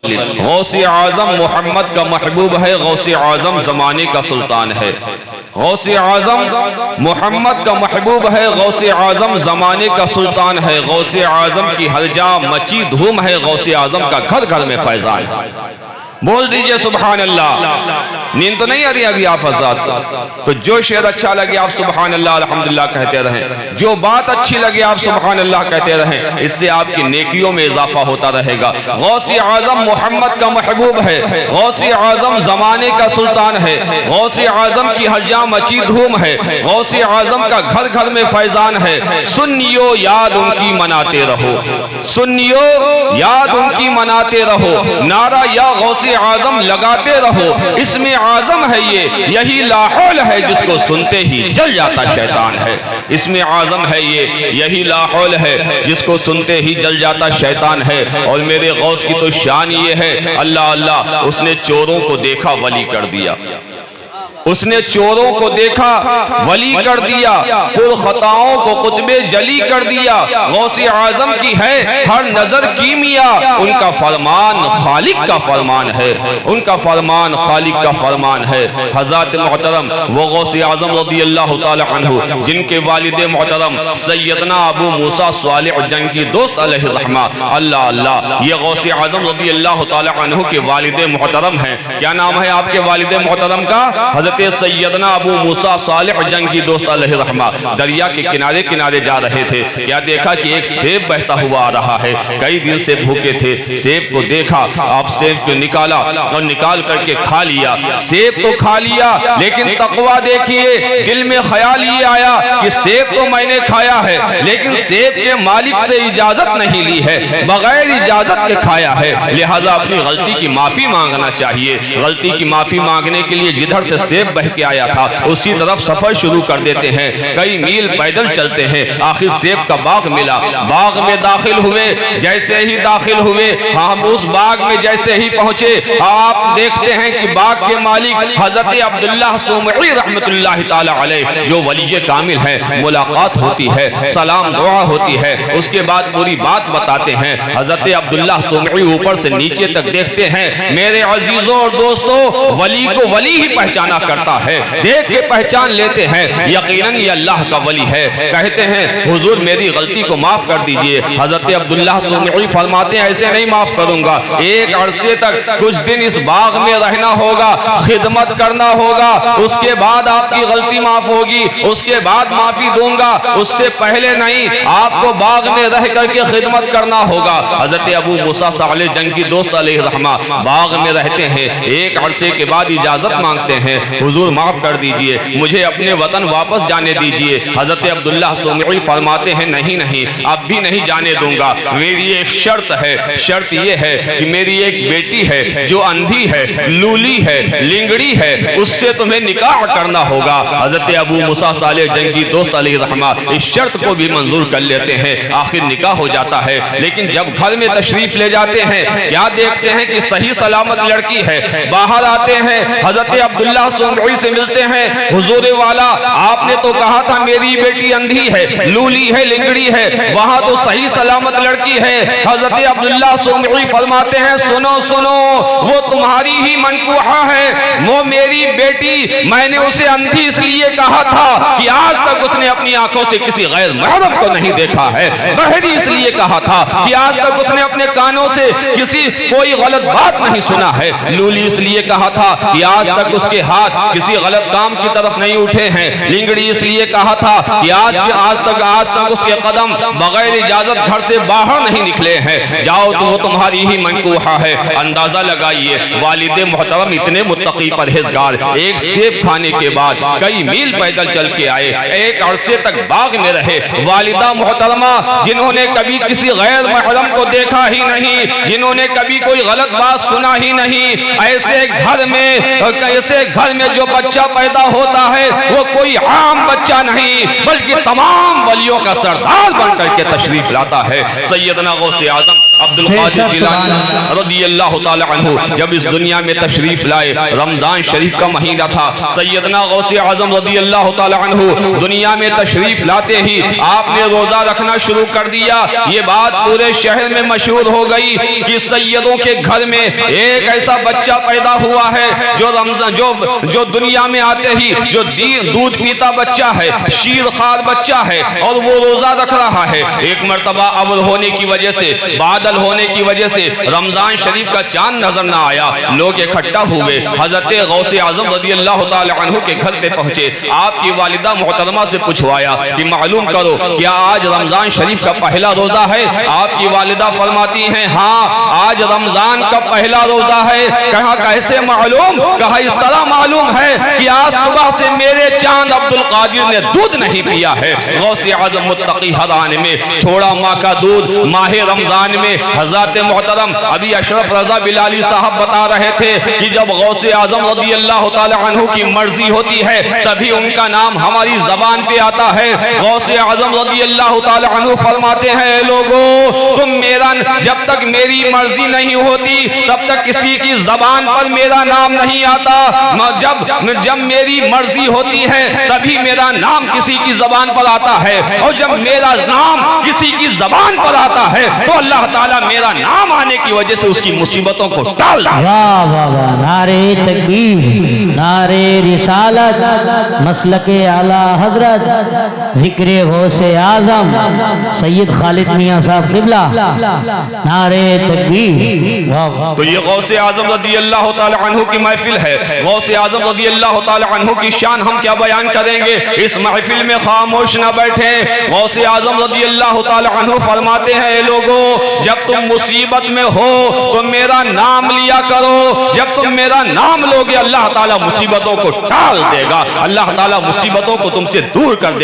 गौसे आजम मोहम्मद का महबूब है, गौसे आजम जमाने का सुल्तान है। गौसे आजम मोहम्मद का महबूब है, गौसे आजम जमाने का सुल्तान है। गौसे आजम की हलजा मची धूम है, गौसे आजम का घर घर में फैजान है। बोल दीजिए सुभान अल्लाह। नींद तो नहीं आ रही अभी आप हज़रात को? तो जो शेर अच्छा लगे आप सुभान अल्लाह अल्हम्दुलिल्लाह कहते रहें, जो बात अच्छी लगे आप सुभान अल्लाह कहते रहें, इससे आपकी नेकियों में इजाफा होता रहेगा। गौसे आजम मोहम्मद का महबूब है, गौसे आजम जमाने का सुल्तान है। गौसे आजम की हलजा मची धूम है, गौसे आजम का घर घर में फैजान है। सुन्नियो याद उनकी मनाते रहो, सुन्नियो याद उनकी मनाते रहो, नारा या गौसे आजम लगाते रहो। इसमें आजम है ये, यही लाहौल है जिसको सुनते ही जल जाता शैतान है। इसमें आजम है ये, यही लाहौल है जिसको सुनते ही जल जाता शैतान है। और मेरे गौस की तो शान ये है, अल्लाह अल्लाह, उसने चोरों को देखा वली कर दिया, उसने चोरों को देखा वली कर दिया, कुल खताओं को कुतबे जली कर दिया। गौसे आजम की है हर नजर कीमिया, उनका फरमान खालिक का फरमान है, उनका फरमान खालिक का फरमान है। हज़रत मोहतरम वो गौसे आजम रज़ियल्लाहु ताला अन्हु जिनके वालिद मोहतरम सैयदना अबू मूसा सालिह जंग की दोस्त अलैहि रहमा, अल्लाह अल्लाह, ये गौसे आजम रज़ियल्लाहु ताला अन्हु के वालिद मोहतरम हैं। क्या नाम है आपके वालिद मोहतरम का? सैयदना अबू मूसा सालिह जंग की दोस्त अलैहि रहमा दरिया के किनारे किनारे जा रहे थे। क्या देखा कि एक सेब बहता हुआ आ रहा है। कई दिन से भूखे थे, सेब को देखा, आप सेब को निकाला और निकाल करके खा लिया। सेब तो खा लिया, लेकिन तकवा देखिए, दिल में ख्याल ये आया कि सेब तो मैंने खाया है, लेकिन सेब के मालिक से इजाजत नहीं ली है, बगैर इजाजत के खाया है। लिहाजा अपनी गलती की माफी मांगना चाहिए। गलती की माफी मांगने के लिए जिधर से सेब बह के आया था उसी तरफ सफर शुरू कर देते हैं। कई मील पैदल चलते हैं, आखिर सेब का बाग मिला। बाग में दाखिल हुए, जैसे ही दाखिल हुए, हम उस बाग में जैसे ही पहुंचे, आप देखते हैं कि बाग के मालिक हजरत अब्दुल्लाह सुमई रहमतुल्लाह ताला अलैह जो वली कामिल है, मुलाकात होती है, सलाम दुआ होती है, उसके बाद पूरी बात बताते हैं। हजरत अब्दुल्लाह सुमई ऊपर से नीचे तक देखते हैं। मेरे अजीजों और दोस्तों, वली को वली ही पहचाना करता है, देख के पहचान लेते हैं यकीनन ये अल्लाह का वली है। कहते हैं हुजूर मेरी गलती को माफ कर दीजिए। हजरत अब्दुल्लाह सुमई फरमाते हैं ऐसे नहीं माफ करूंगा, एक अरसे तक कुछ दिन इस बाग में रहना होगा, खिदमत करना होगा, उसके बाद आपकी गलती माफ होगी, उसके बाद माफी दूंगा, उससे पहले नहीं, आपको बाग में रह करके खिदमत करना होगा। हजरत अबू मूसा सालिह जंग की दोस्त अलैहि रहमा बाग में रहते हैं, एक अरसे के बाद इजाजत मांगते हैं, हुजूर माफ कर दीजिए, मुझे अपने वतन वापस जाने दीजिए। हजरत अब्दुल्लाह सुमई फरमाते हैं नहीं नहीं, अब भी नहीं जाने दूंगा, मेरी एक शर्त है। शर्त यह है कि मेरी एक बेटी है जो अंधी है, लूली है, लिंगड़ी है, उससे तुम्हें निकाह करना होगा। हजरत अबू मूसा सालिह जंग की दोस्त अलैहि रहमा इस शर्त को भी मंजूर कर लेते हैं। आखिर निकाह हो जाता है। लेकिन जब घर में तशरीफ ले जाते हैं, क्या देखते हैं कि सही सलामत लड़की है। बाहर आते हैं, हजरत अब्दुल्लाह सुमई से मिलते हैं, हुजूर वाला आपने तो कहा था मेरी बेटी अंधी है, लूली है, लिंगड़ी है, वहां तो सही सलामत लड़की है। हजरत अब्दुल्लाह सुमई फरमाते हैं सुनो सुनो, वो तुम्हारी ही मनकूहा है, वो मेरी बेटी, मैंने उसे अंधी इसलिए कहा था कि आज तक उसने अपनी आंखों से किसी गैर महरम को नहीं देखा है, बहरी इसलिए कहा था कि आज तक उसने अपने कानों से किसी कोई गलत बात नहीं सुना है, लूली इसलिए कहा था कि आज तक उसके हाथ किसी गलत काम की तरफ नहीं उठे हैं, लिंगड़ी इसलिए कहा था कि आज तक उसके कदम बगैर इजाजत घर से बाहर नहीं निकले हैं। जाओ तो वो तुम्हारी ही मनकूहा है। अंदाजा लगाइए, वालिद मोहतरम इतने मुत्तकी परहेजगार, एक सेब खाने के बाद कई मील पैदल चल के आए, एक अरसे तक बाग में रहे। वालिदा मोहतरमा जिन्होंने कभी किसी गैर महरम को देखा ही नहीं, जिन्होंने कभी कोई गलत बात सुना ही नहीं, ऐसे घर में जो बच्चा पैदा होता है वो कोई आम बच्चा नहीं, बल्कि तमाम वलियों का सरदार बनकर के तशरीफ लाता है। सैयदना गौसे आजम अब्दुल कादिर जिलानी रज़ी अल्लाह ताला अन्हु जब इस दुनिया में तशरीफ लाए, रमजान शरीफ का महीना था। सैयदना गौसे आजम रज़ी अल्लाह ताला अन्हु दुनिया में तशरीफ लाते ही आपने रोजा रखना शुरू कर दिया। ये बात पूरे शहर में मशहूर हो गई कि सैयदों के घर में एक ऐसा बच्चा पैदा हुआ है जो रमजान जो दुनिया में आते ही जो दूध पीता बच्चा है, शीर खार बच्चा है और वो रोजा रख रहा है। एक मर्तबा अव्वल होने की वजह से, बादल होने की वजह से रमजान शरीफ का चांद नजर ना आया। लोग इकट्ठा हुए, हजरत गौसे आजम रज़ी अल्लाह ताला अन्हु के घर पे पहुंचे। आपकी वालिदा मोहतरमा से पूछवाया कि मालूम करो क्या आज रमजान शरीफ का पहला रोजा है? आपकी वालिदा फरमाती हैं हाँ, आज रमजान का पहला रोजा है। कहा कैसे मालूम? कहा इस तरह मालूम है कि आज सुबह से मेरे चांद अब्दुल कादिर ने दूध नहीं पिया है। गौसे आजम मुत्तकी हराने में छोड़ा माँ का दूध माहे रमजान में। हजरत मोहतरम अभी अशरफ रजा बिलाली साहब बता रहे थे कि जब गौसे आजम रज़ी अल्लाह ताला अन्हु की मर्जी होती है तभी उनका नाम हमारी जबान पे आता है। गौसे आजम रज़ी अल्लाह ताला अन्हु फरमाते हैं लोगों, तुम मेरा जब तक मेरी मर्जी नहीं होती तब तक किसी की जबान पर मेरा नाम नहीं आता। जब मेरी मर्जी होती है तभी मेरा नाम किसी की जबान पर आता है, और जब मेरा नाम किसी की जबान पर आता है तो अल्लाह ताला मेरा नाम आने की वजह से उसकी मुसीबतों को टाल देता है। वाह वाह वाह, नारे तकबीर, नारे रिसालत, मसलके आला हजरत, जिक्रे गौसे आजम सैयद खालिद मियां साहब क़िबला, नारे तकबीर। वाह वाह। तो ये गौसे आजम रज़ी अल्लाह ताला अन्हु की महफिल है। गौसे आजम रज़ी अल्लाह ताला अन्हु की शान हम क्या बयान करेंगे, इस महफिल में खामोश न बैठे। गौसे आजम रज़ी अल्लाह ताला अन्हु फरमाते हैं लोगों, जब तुम मुसीबत में हो तो मेरा नाम लिया करो। जब तुम मेरा नाम लोगे अल्लाह ताला मुसीबतों को टाल देगा, अल्लाह ताला मुसीबतों को तुमसे दूर कर देगा।